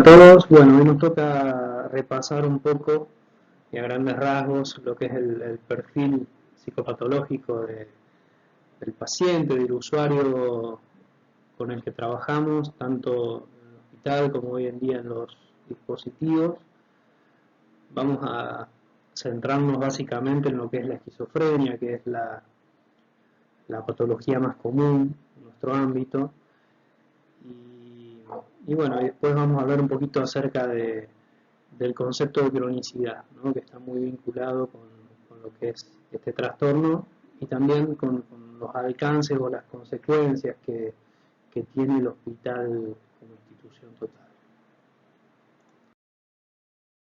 todos. Bueno, hoy nos toca repasar un poco y a grandes rasgos lo que es el perfil psicopatológico del paciente, del usuario con el que trabajamos, tanto en el hospital como hoy en día en los dispositivos. Vamos a centrarnos básicamente en lo que es la esquizofrenia, que es la patología más común en nuestro ámbito. Y bueno, y después vamos a hablar un poquito acerca del concepto de cronicidad, ¿no? Que está muy vinculado con lo que es este trastorno y también con los alcances o las consecuencias que tiene el hospital como institución total.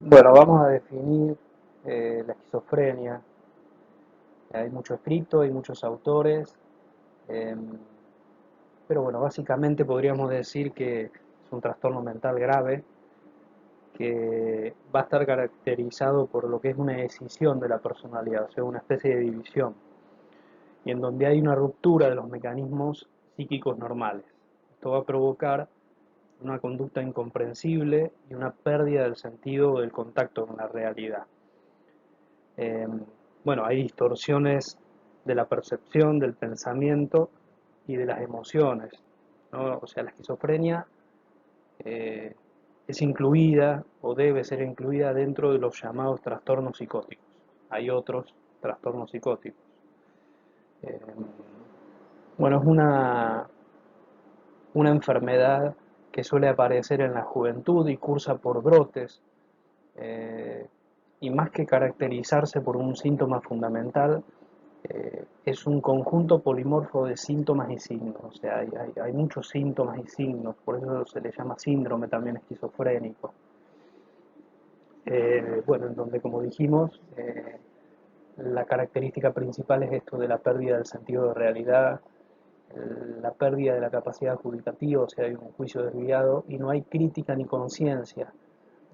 Bueno, vamos a definir la esquizofrenia. Hay mucho escrito, hay muchos autores, eh, pero bueno, básicamente podríamos decir que es un trastorno mental grave que va a estar caracterizado por lo que es una escisión de la personalidad, o sea, una especie de división, y en donde hay una ruptura de los mecanismos psíquicos normales. Esto va a provocar una conducta incomprensible y una pérdida del sentido del contacto con la realidad. Eh, bueno, hay distorsiones de la percepción, del pensamiento y de las emociones, ¿no? O sea, la esquizofrenia eh, es incluida o debe ser incluida dentro de los llamados trastornos psicóticos. Hay otros trastornos psicóticos. Eh, bueno, es una enfermedad que suele aparecer en la juventud y cursa por brotes, eh, y más que caracterizarse por un síntoma fundamental, es un conjunto polimorfo de síntomas y signos, o sea, hay muchos síntomas y signos, por eso se le llama síndrome también esquizofrénico. Bueno, en donde, como dijimos, la característica principal es esto de la pérdida del sentido de realidad, la pérdida de la capacidad adjudicativa, o sea, hay un juicio desviado y no hay crítica ni conciencia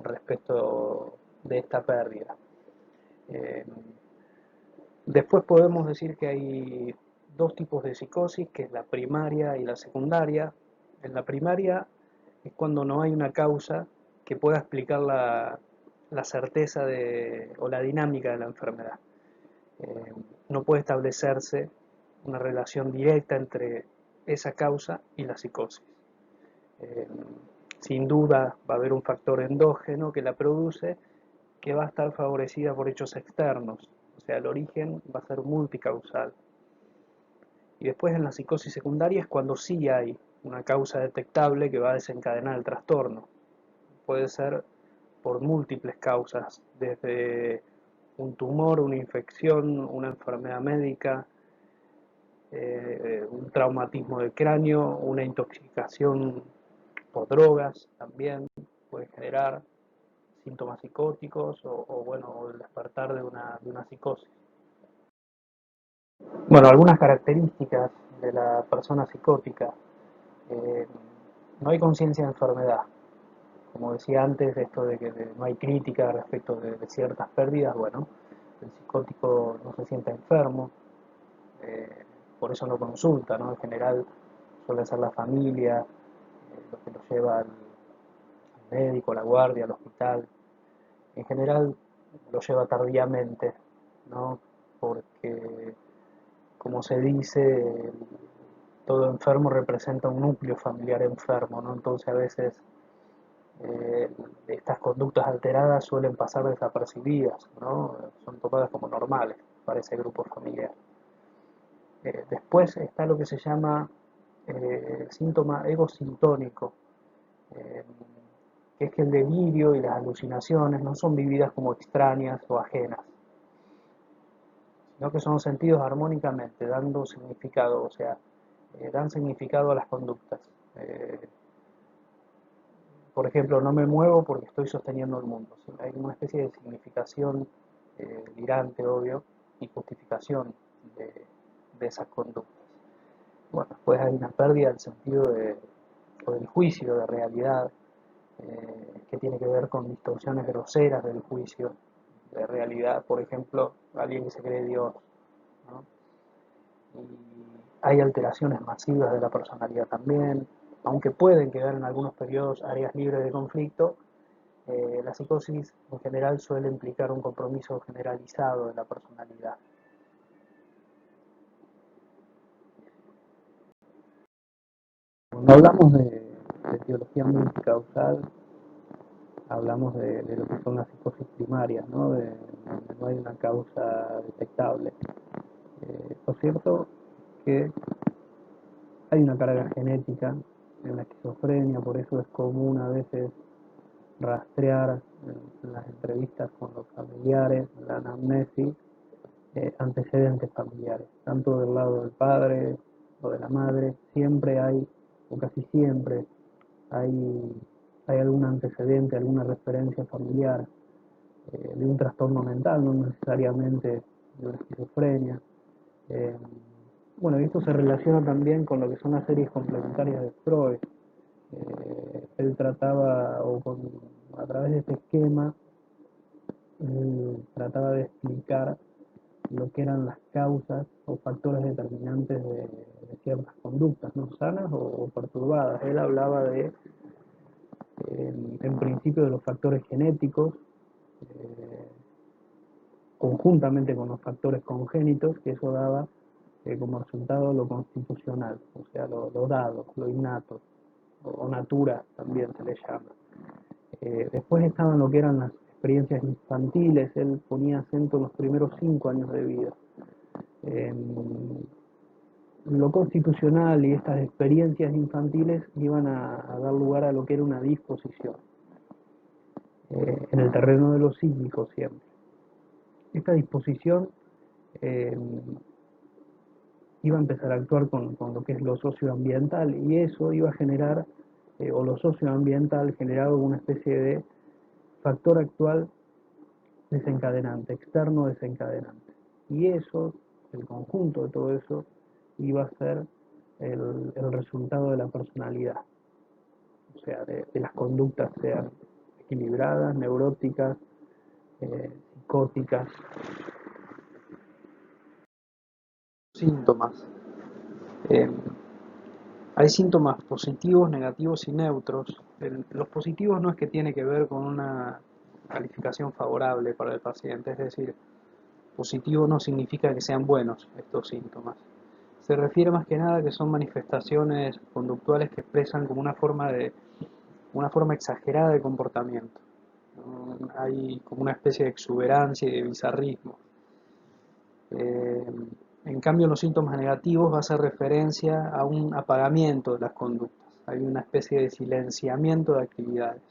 respecto de esta pérdida. Eh, Después podemos decir que hay dos tipos de psicosis, que es la primaria y la secundaria. En la primaria es cuando no hay una causa que pueda explicar la certeza o la dinámica de la enfermedad. Eh, no puede establecerse una relación directa entre esa causa y la psicosis. Eh, Sin duda va a haber un factor endógeno que la produce, que va a estar favorecida por hechos externos, o sea, el origen va a ser multicausal. Y después en la psicosis secundaria es cuando sí hay una causa detectable que va a desencadenar el trastorno. Puede ser por múltiples causas, desde un tumor, una infección, una enfermedad médica, un traumatismo del cráneo, una intoxicación por drogas también puede generar síntomas psicóticos o bueno, el despertar de una psicosis. Bueno, algunas características de la persona psicótica. Eh, no hay conciencia de enfermedad. Como decía antes, esto de que no hay crítica respecto de ciertas pérdidas, bueno, el psicótico no se siente enfermo, eh, por eso no consulta, ¿no? En general suele ser la familia lo que lo lleva al médico, a la guardia, al hospital. En general lo lleva tardíamente, ¿no? Porque, como se dice, todo enfermo representa un núcleo familiar enfermo, ¿no? Entonces a veces estas conductas alteradas suelen pasar desapercibidas, ¿no? Son tomadas como normales para ese grupo familiar. Después está lo que se llama síntoma egosintónico, eh, que es que el delirio y las alucinaciones no son vividas como extrañas o ajenas, sino que son sentidos armónicamente, dando significado, o sea, dan significado a las conductas. Por ejemplo, no me muevo porque estoy sosteniendo el mundo. ¿Sí? Hay una especie de significación delirante, obvio, y justificación de esas conductas. Bueno, después hay una pérdida del sentido o del juicio de realidad, que tiene que ver con distorsiones groseras del juicio de realidad. Por ejemplo, alguien que se cree Dios, ¿no? Y hay alteraciones masivas de la personalidad también, aunque pueden quedar en algunos periodos áreas libres de conflicto, la psicosis en general suele implicar un compromiso generalizado de la personalidad. Cuando hablamos de etiología multicausal, hablamos de lo que son las psicosis primarias, ¿no? Donde no hay una causa detectable. Lo cierto es que hay una carga genética en la esquizofrenia, por eso es común a veces rastrear en las entrevistas con los familiares, la anamnesis, antecedentes familiares, tanto del lado del padre o de la madre, siempre hay, o casi siempre, hay, hay algún antecedente, alguna referencia familiar de un trastorno mental, no necesariamente de una esquizofrenia. Eh, bueno, y esto se relaciona también con lo que son las series complementarias de Freud. Él trataba, a través de este esquema, trataba de explicar lo que eran las causas o factores determinantes de ciertas conductas no sanas o perturbadas. Él hablaba en principio, de los factores genéticos, eh, conjuntamente con los factores congénitos, que eso daba como resultado lo constitucional, o sea, lo dado, lo innato, o natura también se le llama. Después estaban lo que eran las experiencias infantiles, él ponía acento en los primeros 5 años de vida. Lo constitucional y estas experiencias infantiles iban a dar lugar a lo que era una disposición, en el terreno de lo psíquico siempre. Esta disposición eh, iba a empezar a actuar con lo que es lo socioambiental, y eso iba a generar, o lo socioambiental generaba una especie de factor actual desencadenante, externo desencadenante. Y eso, el conjunto de todo eso, iba a ser el resultado de la personalidad, o sea, de las conductas sean equilibradas, neuróticas, psicóticas. Síntomas. Eh, Hay síntomas positivos, negativos y neutros. Los positivos no es que tiene que ver con una calificación favorable para el paciente, es decir, positivo no significa que sean buenos estos síntomas. Se refiere más que nada que son manifestaciones conductuales que expresan como una forma exagerada de comportamiento. Hay como una especie de exuberancia y de bizarrismo. En cambio, los síntomas negativos va a hacer referencia a un apagamiento de las conductas. Hay una especie de silenciamiento de actividades,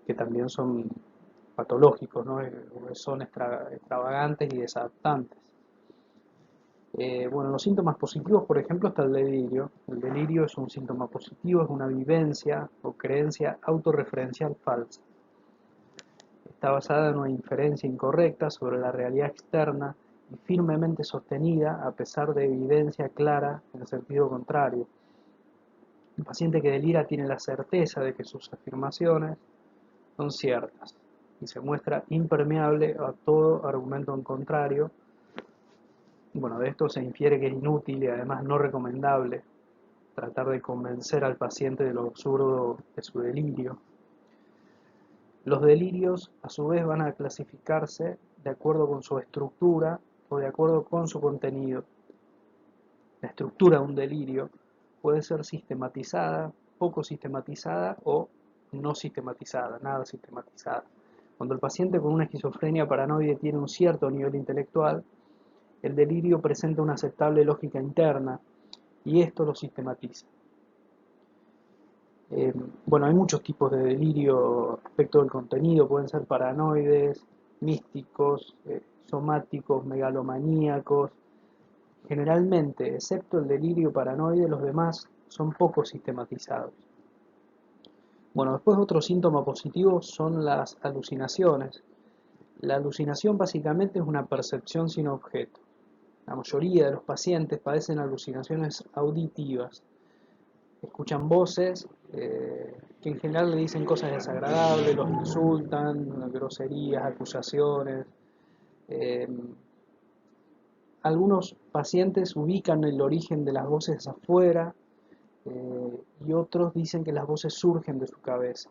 que también son patológicos, ¿no? Son extravagantes y desadaptantes. Bueno, los síntomas positivos, por ejemplo, está el delirio. El delirio es un síntoma positivo, es una vivencia o creencia autorreferencial falsa. Está basada en una inferencia incorrecta sobre la realidad externa y firmemente sostenida a pesar de evidencia clara en el sentido contrario. El paciente que delira tiene la certeza de que sus afirmaciones son ciertas y se muestra impermeable a todo argumento en contrario. Bueno, de esto se infiere que es inútil y además no recomendable tratar de convencer al paciente de lo absurdo de su delirio. Los delirios, a su vez, van a clasificarse de acuerdo con su estructura o de acuerdo con su contenido. La estructura de un delirio puede ser sistematizada, poco sistematizada o no sistematizada, nada sistematizada. Cuando el paciente con una esquizofrenia paranoide tiene un cierto nivel intelectual, el delirio presenta una aceptable lógica interna y esto lo sistematiza. Bueno, hay muchos tipos de delirio respecto del contenido, pueden ser paranoides, místicos, somáticos, megalomaníacos. Generalmente, excepto el delirio paranoide, los demás son poco sistematizados. Bueno, después otro síntoma positivo son las alucinaciones. La alucinación básicamente es una percepción sin objeto. La mayoría de los pacientes padecen alucinaciones auditivas. Escuchan voces que en general le dicen cosas desagradables, los insultan, groserías, acusaciones. Eh, Algunos pacientes ubican el origen de las voces afuera y otros dicen que las voces surgen de su cabeza.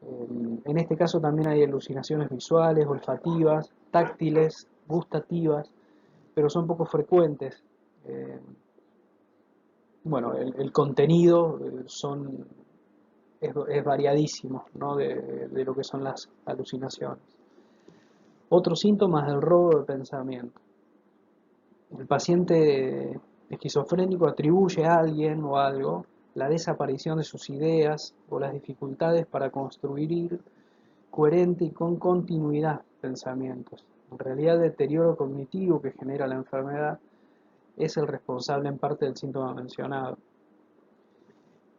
En este caso también hay alucinaciones visuales, olfativas, táctiles, gustativas, pero son poco frecuentes. Eh, bueno, el contenido es variadísimo, ¿no? De lo que son las alucinaciones. Otros síntomas del robo de pensamiento. El paciente esquizofrénico atribuye a alguien o algo la desaparición de sus ideas o las dificultades para construir coherente y con continuidad pensamientos. En realidad, el deterioro cognitivo que genera la enfermedad es el responsable en parte del síntoma mencionado.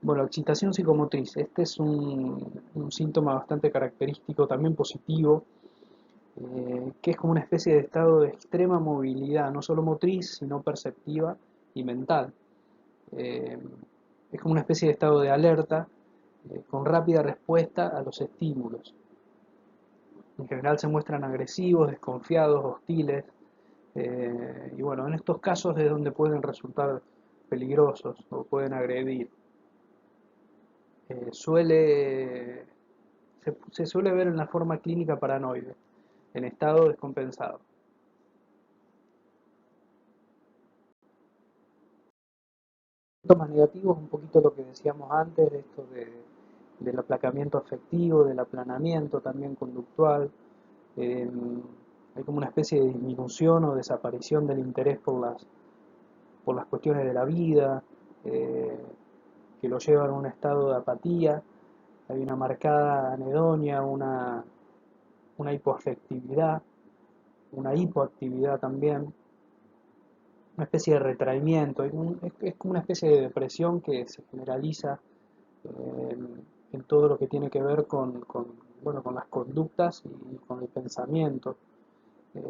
Bueno, excitación psicomotriz. Este es un síntoma bastante característico, también positivo, que es como una especie de estado de extrema movilidad, no solo motriz, sino perceptiva y mental. Eh, es como una especie de estado de alerta con rápida respuesta a los estímulos. En general se muestran agresivos, desconfiados, hostiles, y bueno, en estos casos es donde pueden resultar peligrosos o pueden agredir. Eh, suele, se suele ver en la forma clínica paranoide, en estado descompensado. Síntomas negativos, un poquito lo que decíamos antes, esto del aplacamiento afectivo, del aplanamiento también conductual. eh, Hay como una especie de disminución o desaparición del interés por las cuestiones de la vida, eh, que lo llevan a un estado de apatía. Hay una marcada anedonia, una hipoafectividad, una hipoactividad también, una especie de retraimiento, es como una especie de depresión que se generaliza eh, en todo lo que tiene que ver bueno, con las conductas y con el pensamiento.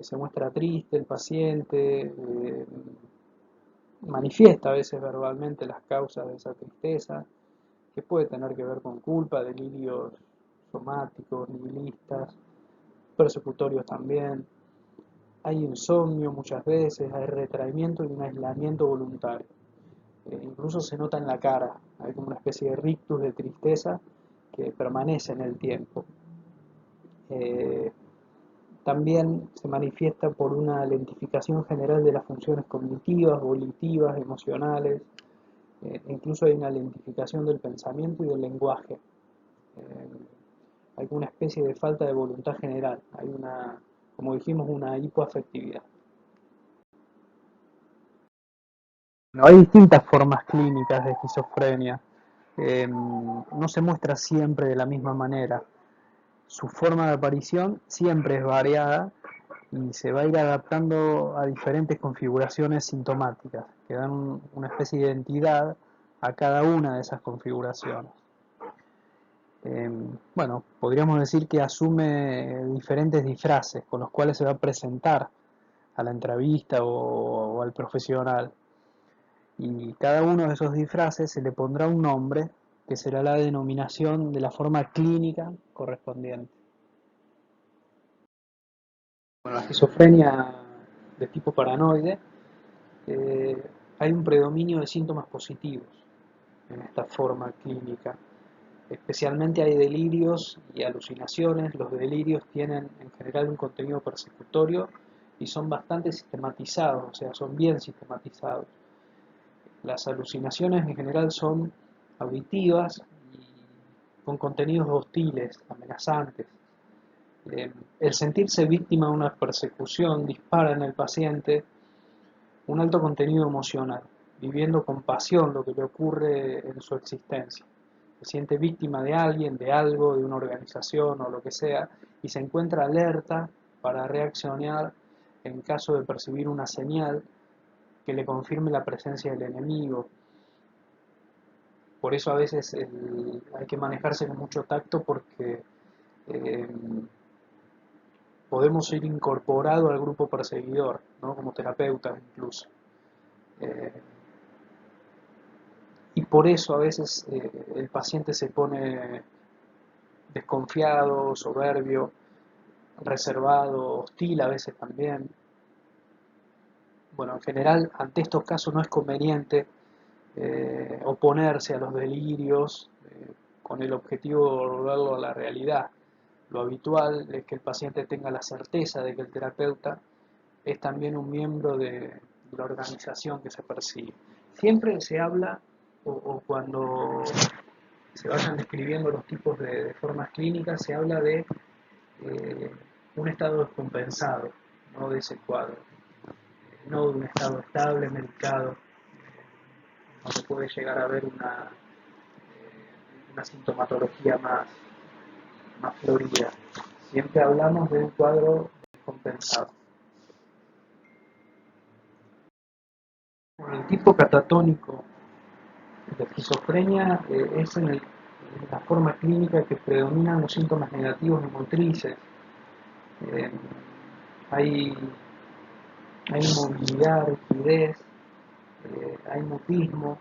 Se muestra triste el paciente, manifiesta a veces verbalmente las causas de esa tristeza, que puede tener que ver con culpa, delirios somáticos, nihilistas, persecutorios también. Hay insomnio muchas veces, hay retraimiento y un aislamiento voluntario. Incluso se nota en la cara, hay como una especie de rictus de tristeza que permanece en el tiempo. Eh, También se manifiesta por una lentificación general de las funciones cognitivas, volitivas, emocionales. Incluso hay una lentificación del pensamiento y del lenguaje. Eh, Hay una especie de falta de voluntad general. Hay como dijimos, una hipoafectividad. No, hay distintas formas clínicas de esquizofrenia. No se muestra siempre de la misma manera. Su forma de aparición siempre es variada y se va a ir adaptando a diferentes configuraciones sintomáticas que dan una especie de identidad a cada una de esas configuraciones. Bueno, podríamos decir que asume diferentes disfraces con los cuales se va a presentar a la entrevista o al profesional. Y cada uno de esos disfraces se le pondrá un nombre que será la denominación de la forma clínica correspondiente. Bueno, la esquizofrenia de tipo paranoide, eh, hay un predominio de síntomas positivos en esta forma clínica. Especialmente hay delirios y alucinaciones. Los delirios tienen en general un contenido persecutorio y son bastante sistematizados, o sea, son bien sistematizados. Las alucinaciones en general son auditivas y con contenidos hostiles, amenazantes. El sentirse víctima de una persecución dispara en el paciente un alto contenido emocional, viviendo con pasión lo que le ocurre en su existencia. Se siente víctima de alguien, de algo, de una organización o lo que sea, y se encuentra alerta para reaccionar en caso de percibir una señal que le confirme la presencia del enemigo. Por eso a veces hay que manejarse con mucho tacto porque eh, podemos ir incorporado al grupo perseguidor, ¿no? Como terapeutas incluso. Eh, y por eso a veces el paciente se pone desconfiado, soberbio, reservado, hostil a veces también. Bueno, en general, ante estos casos no es conveniente oponerse a los delirios con el objetivo de volverlo a la realidad. Lo habitual es que el paciente tenga la certeza de que el terapeuta es también un miembro de la organización que se persigue. Siempre se habla, o cuando se vayan describiendo los tipos de formas clínicas, se habla de un estado descompensado, no de ese cuadro, no de un estado estable, medicado, donde puede llegar a haber una sintomatología más florida. Siempre hablamos de un cuadro descompensado. Bueno, el tipo catatónico de esquizofrenia es en la forma clínica que predominan los síntomas negativos y motrices. Eh, hay, hay movilidad, rigidez, hay mutismo,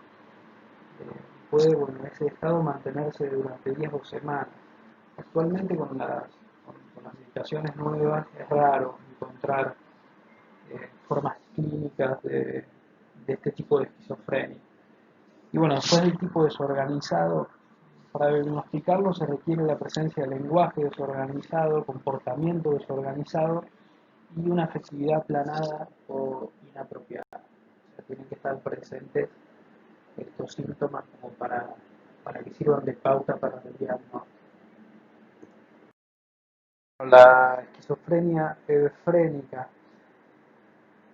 puede ese estado mantenerse durante 10 o semanas. Actualmente con las medicaciones nuevas es raro encontrar formas clínicas de este tipo de esquizofrenia. Y bueno, después del tipo desorganizado, para diagnosticarlo se requiere la presencia de lenguaje desorganizado, comportamiento desorganizado y una afectividad aplanada o inapropiada. O sea, tienen que estar presentes estos síntomas como para que sirvan de pauta para el diagnóstico. La esquizofrenia hebefrénica.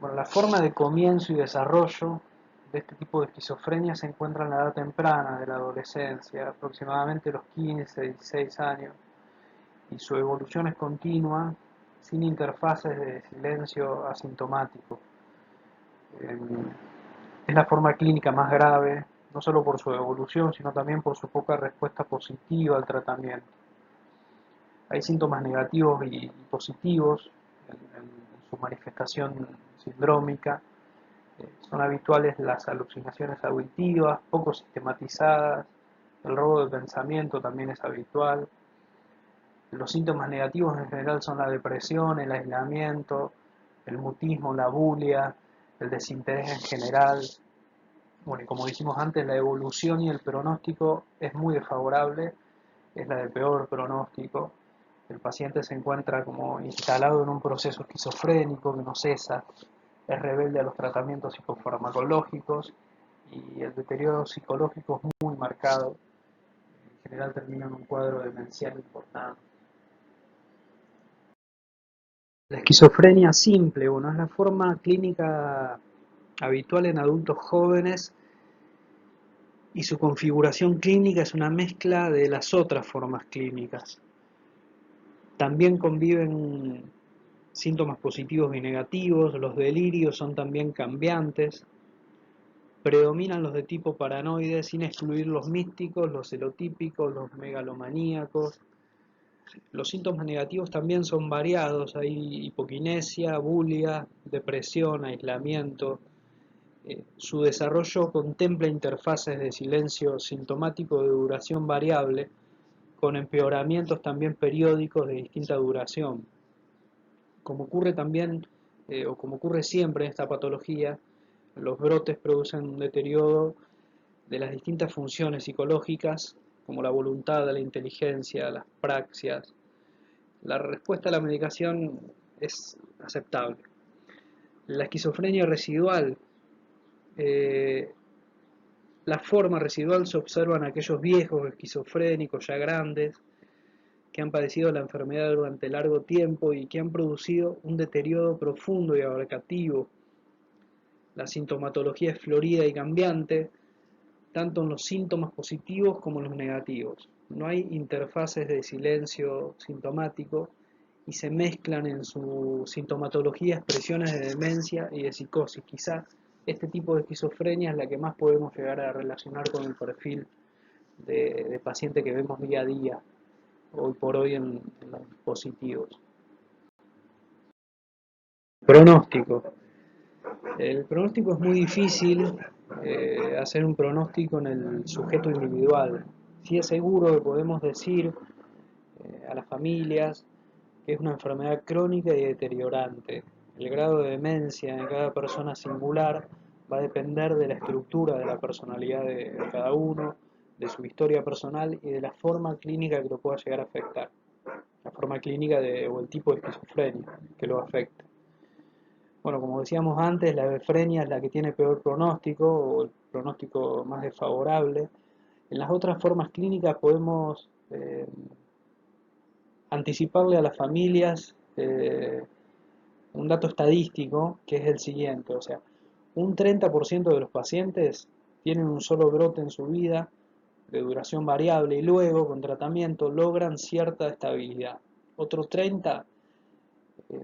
Bueno, la forma de comienzo y desarrollo de este tipo de esquizofrenia se encuentra en la edad temprana de la adolescencia, aproximadamente los 15, 16 años, y su evolución es continua, sin interfaces de silencio asintomático. Es la forma clínica más grave, no solo por su evolución, sino también por su poca respuesta positiva al tratamiento. Hay síntomas negativos y positivos en su manifestación sindrómica. Son habituales las alucinaciones auditivas, poco sistematizadas, el robo de pensamiento también es habitual. Los síntomas negativos en general son la depresión, el aislamiento, el mutismo, la bulia, el desinterés en general. Bueno, y como dijimos antes, la evolución y el pronóstico es muy desfavorable, es la de peor pronóstico. El paciente se encuentra como instalado en un proceso esquizofrénico que no cesa, es rebelde a los tratamientos psicofarmacológicos y el deterioro psicológico es muy marcado. En general termina en un cuadro demencial importante. La esquizofrenia simple, bueno, es la forma clínica habitual en adultos jóvenes y su configuración clínica es una mezcla de las otras formas clínicas. También conviven síntomas positivos y negativos, los delirios son también cambiantes, predominan los de tipo paranoide sin excluir los místicos, los celotípicos, los megalomaníacos. Los síntomas negativos también son variados, hay hipoquinesia, bulia, depresión, aislamiento. Su desarrollo contempla interfaces de silencio sintomático de duración variable, con empeoramientos también periódicos de distinta duración. Como ocurre también, o como ocurre siempre en esta patología, los brotes producen un deterioro de las distintas funciones psicológicas, como la voluntad, la inteligencia, las praxias. La respuesta a la medicación es aceptable. La esquizofrenia residual. La forma residual se observa en aquellos viejos esquizofrénicos ya grandes que han padecido la enfermedad durante largo tiempo y que han producido un deterioro profundo y abarcativo. La sintomatología es florida y cambiante, tanto en los síntomas positivos como en los negativos. No hay interfaces de silencio sintomático y se mezclan en su sintomatología expresiones de demencia y de psicosis. Quizás este tipo de esquizofrenia es la que más podemos llegar a relacionar con el perfil de paciente que vemos día a día, hoy por hoy en los dispositivos. Pronóstico. El pronóstico es muy difícil hacer un pronóstico en el sujeto individual. Sí es seguro que podemos decir a las familias que es una enfermedad crónica y deteriorante. El grado de demencia en cada persona singular va a depender de la estructura de la personalidad de cada uno, de su historia personal y de la forma clínica que lo pueda llegar a afectar, la forma clínica o el tipo de esquizofrenia que lo afecte. Bueno, como decíamos antes, la hebefrenia es la que tiene peor pronóstico o el pronóstico más desfavorable. En las otras formas clínicas podemos anticiparle a las familias un dato estadístico que es el siguiente, o sea, un 30% de los pacientes tienen un solo brote en su vida de duración variable y luego con tratamiento logran cierta estabilidad. Otro 30%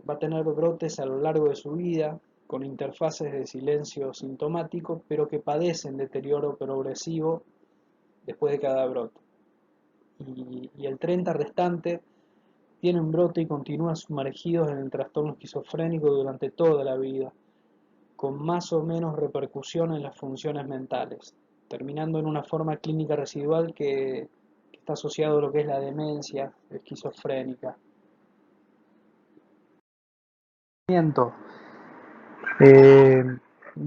va a tener brotes a lo largo de su vida con interfaces de silencio sintomático, pero que padecen deterioro progresivo después de cada brote. Y el 30% restante tiene un brote y continúan sumergidos en el trastorno esquizofrénico durante toda la vida, con más o menos repercusión en las funciones mentales, terminando en una forma clínica residual que está asociado a lo que es la demencia esquizofrénica. Va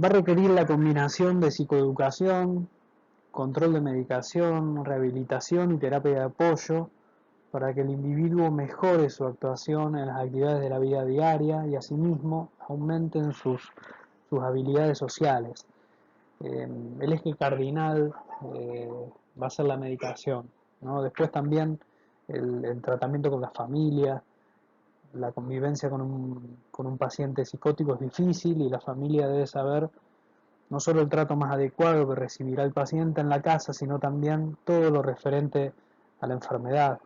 a requerir la combinación de psicoeducación, control de medicación, rehabilitación y terapia de apoyo para que el individuo mejore su actuación en las actividades de la vida diaria y asimismo aumenten sus habilidades sociales. El eje cardinal va a ser la medicación, ¿no? Después también el tratamiento con la familia, la convivencia con un paciente psicótico es difícil y la familia debe saber no solo el trato más adecuado que recibirá el paciente en la casa, sino también todo lo referente a la enfermedad,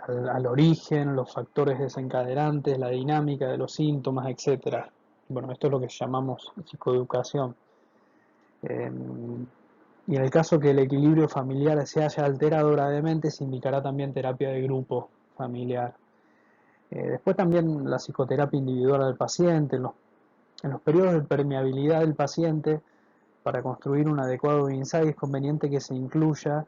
al origen, los factores desencadenantes, la dinámica de los síntomas, etc. Bueno, esto es lo que llamamos psicoeducación. Y en el caso que el equilibrio familiar se haya alterado gravemente, se indicará también terapia de grupo familiar. Después también la psicoterapia individual del paciente, en los periodos de permeabilidad del paciente, para construir un adecuado insight es conveniente que se incluya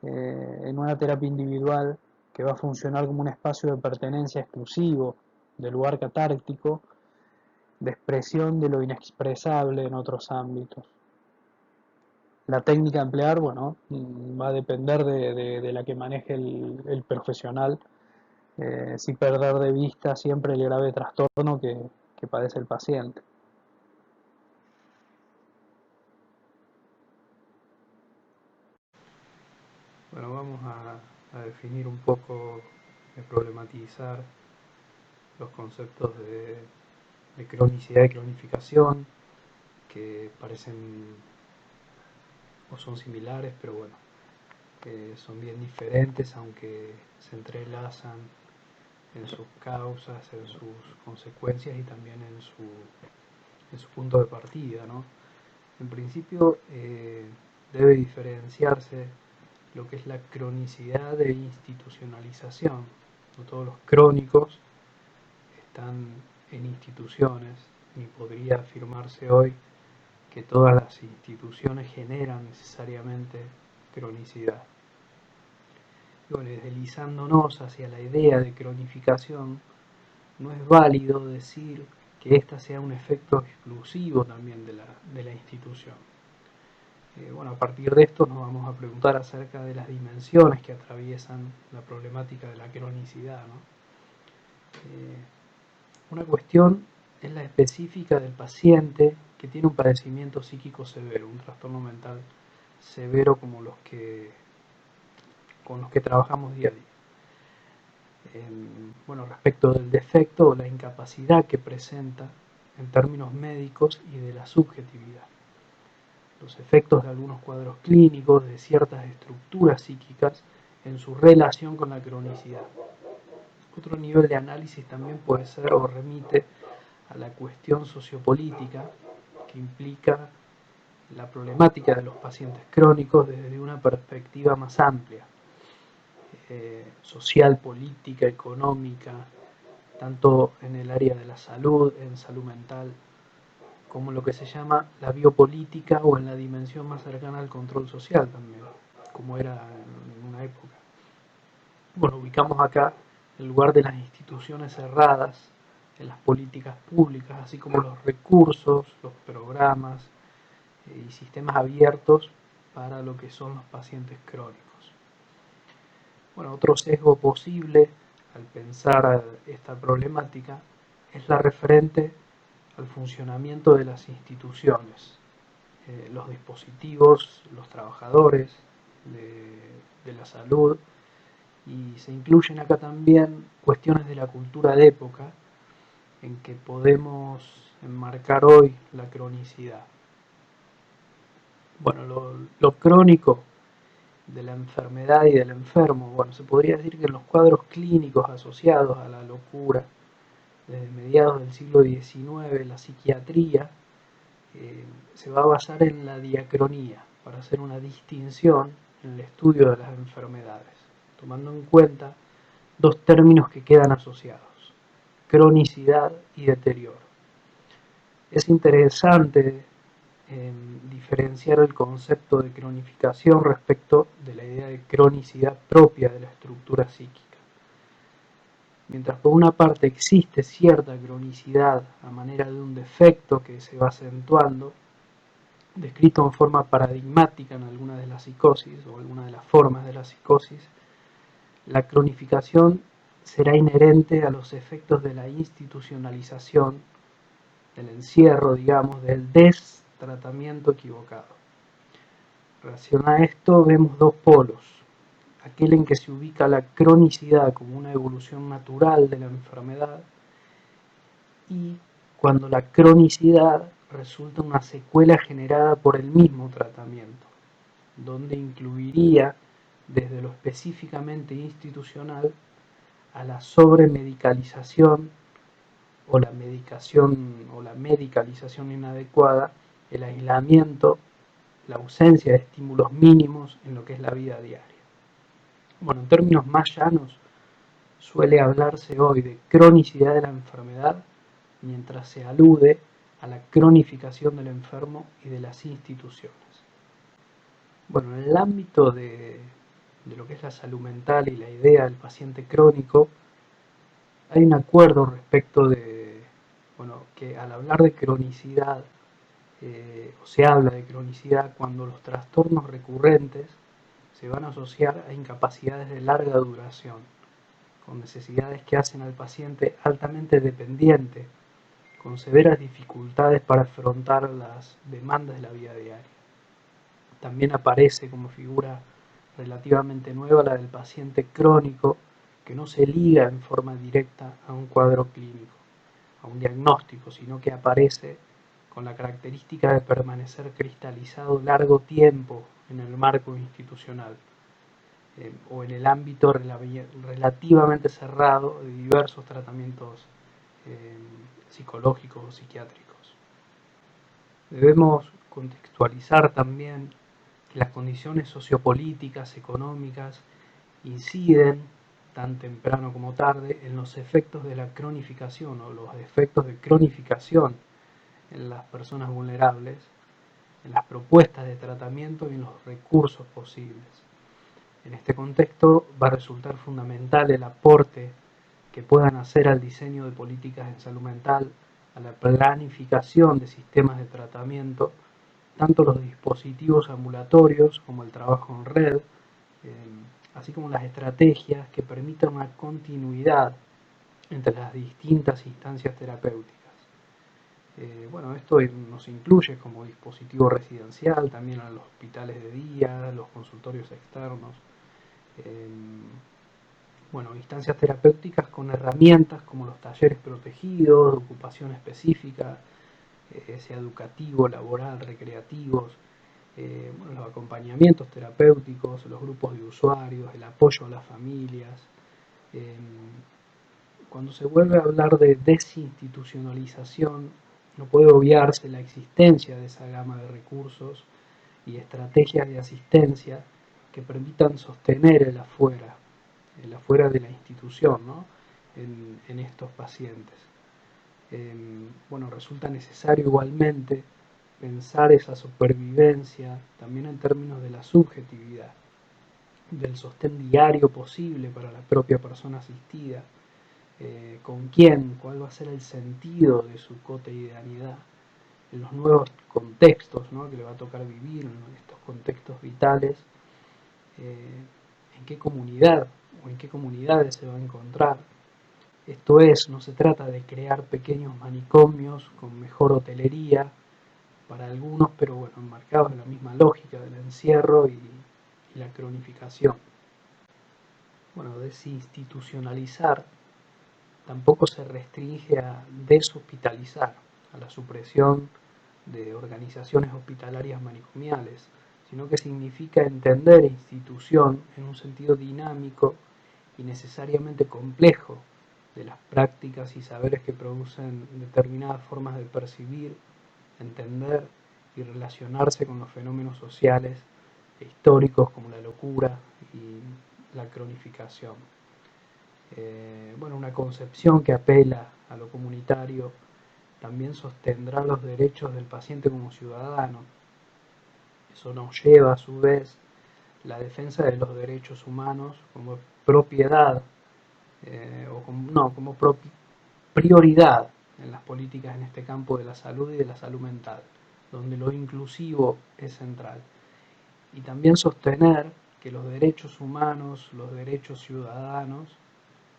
en una terapia individual que va a funcionar como un espacio de pertenencia exclusivo, de lugar catártico, de expresión de lo inexpresable en otros ámbitos. La técnica a emplear, bueno, va a depender de la que maneje el profesional, sin perder de vista siempre el grave trastorno que padece el paciente. Bueno, vamos a definir un poco, de problematizar los conceptos de cronicidad y cronificación, que parecen o son similares, pero bueno, son bien diferentes, aunque se entrelazan en sus causas, en sus consecuencias y también en su punto de partida, ¿no? En principio debe diferenciarse lo que es la cronicidad de institucionalización. No todos los crónicos están en instituciones, ni podría afirmarse hoy que todas las instituciones generan necesariamente cronicidad. Y bueno, deslizándonos hacia la idea de cronificación, no es válido decir que ésta sea un efecto exclusivo también de la institución. Bueno, a partir de esto nos vamos a preguntar acerca de las dimensiones que atraviesan la problemática de la cronicidad, ¿no? Una cuestión es la específica del paciente que tiene un padecimiento psíquico severo, un trastorno mental severo como con los que trabajamos día a día. Bueno, respecto del defecto o la incapacidad que presenta en términos médicos y de la subjetividad. Los efectos de algunos cuadros clínicos, de ciertas estructuras psíquicas en su relación con la cronicidad. Otro nivel de análisis también puede ser o remite a la cuestión sociopolítica que implica la problemática de los pacientes crónicos desde una perspectiva más amplia, social, política, económica, tanto en el área de la salud, en salud mental, como lo que se llama la biopolítica o en la dimensión más cercana al control social también, como era en una época. Bueno, ubicamos acá el lugar de las instituciones cerradas en las políticas públicas, así como los recursos, los programas y sistemas abiertos para lo que son los pacientes crónicos. Bueno, otro sesgo posible al pensar esta problemática es la referente al funcionamiento de las instituciones, los dispositivos, los trabajadores de la salud, y se incluyen acá también cuestiones de la cultura de época en que podemos enmarcar hoy la cronicidad. Bueno, lo crónico de la enfermedad y del enfermo, bueno, se podría decir que en los cuadros clínicos asociados a la locura, desde mediados del siglo XIX, la psiquiatría se va a basar en la diacronía para hacer una distinción en el estudio de las enfermedades, tomando en cuenta dos términos que quedan asociados: cronicidad y deterioro. Es interesante diferenciar el concepto de cronificación respecto de la idea de cronicidad propia de la estructura psíquica. Mientras por una parte existe cierta cronicidad a manera de un defecto que se va acentuando, descrito en forma paradigmática en alguna de las psicosis o alguna de las formas de la psicosis, la cronificación será inherente a los efectos de la institucionalización, del encierro, digamos, del destratamiento equivocado. En relación a esto vemos dos polos: aquel en que se ubica la cronicidad como una evolución natural de la enfermedad, y cuando la cronicidad resulta una secuela generada por el mismo tratamiento, donde incluiría desde lo específicamente institucional a la sobremedicalización o la medicación o la medicalización inadecuada, el aislamiento, la ausencia de estímulos mínimos en lo que es la vida diaria. Bueno, en términos más llanos, suele hablarse hoy de cronicidad de la enfermedad mientras se alude a la cronificación del enfermo y de las instituciones. Bueno, en el ámbito de lo que es la salud mental y la idea del paciente crónico, hay un acuerdo respecto de, bueno, que al hablar de cronicidad, o se habla de cronicidad cuando los trastornos recurrentes se van a asociar a incapacidades de larga duración, con necesidades que hacen al paciente altamente dependiente, con severas dificultades para afrontar las demandas de la vida diaria. También aparece como figura relativamente nueva la del paciente crónico, que no se liga en forma directa a un cuadro clínico, a un diagnóstico, sino que aparece con la característica de permanecer cristalizado largo tiempo en el marco institucional o en el ámbito relativamente cerrado de diversos tratamientos psicológicos o psiquiátricos. Debemos contextualizar también que las condiciones sociopolíticas, económicas, inciden, tan temprano como tarde, en los efectos de la cronificación o los efectos de cronificación en las personas vulnerables, en las propuestas de tratamiento y en los recursos posibles. En este contexto va a resultar fundamental el aporte que puedan hacer al diseño de políticas en salud mental, a la planificación de sistemas de tratamiento, tanto los dispositivos ambulatorios como el trabajo en red, así como las estrategias que permitan una continuidad entre las distintas instancias terapéuticas. Bueno, esto nos incluye como dispositivo residencial, también a los hospitales de día, los consultorios externos. Bueno, instancias terapéuticas con herramientas como los talleres protegidos, de ocupación específica, sea educativo, laboral, recreativos, bueno, los acompañamientos terapéuticos, los grupos de usuarios, el apoyo a las familias. Cuando se vuelve a hablar de desinstitucionalización, no puede obviarse la existencia de esa gama de recursos y estrategias de asistencia que permitan sostener el afuera de la institución, ¿no? en estos pacientes. Bueno, resulta necesario igualmente pensar esa supervivencia también en términos de la subjetividad, del sostén diario posible para la propia persona asistida, con quién, cuál va a ser el sentido de su cotidianidad en los nuevos contextos, ¿no?, que le va a tocar vivir, en estos contextos vitales, en qué comunidad o en qué comunidades se va a encontrar. Esto es, no se trata de crear pequeños manicomios con mejor hotelería para algunos, pero bueno, enmarcados en la misma lógica del encierro y la cronificación. Bueno, desinstitucionalizar tampoco se restringe a deshospitalizar, a la supresión de organizaciones hospitalarias manicomiales, sino que significa entender institución en un sentido dinámico y necesariamente complejo de las prácticas y saberes que producen determinadas formas de percibir, entender y relacionarse con los fenómenos sociales e históricos como la locura y la cronificación. Bueno, una concepción que apela a lo comunitario también sostendrá los derechos del paciente como ciudadano. Eso nos lleva a su vez la defensa de los derechos humanos como propiedad o como, no, como prioridad en las políticas en este campo de la salud y de la salud mental, donde lo inclusivo es central. Y también sostener que los derechos humanos, los derechos ciudadanos,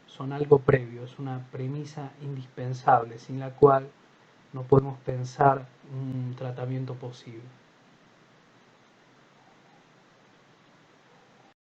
son algo previo, es una premisa indispensable, sin la cual no podemos pensar un tratamiento posible.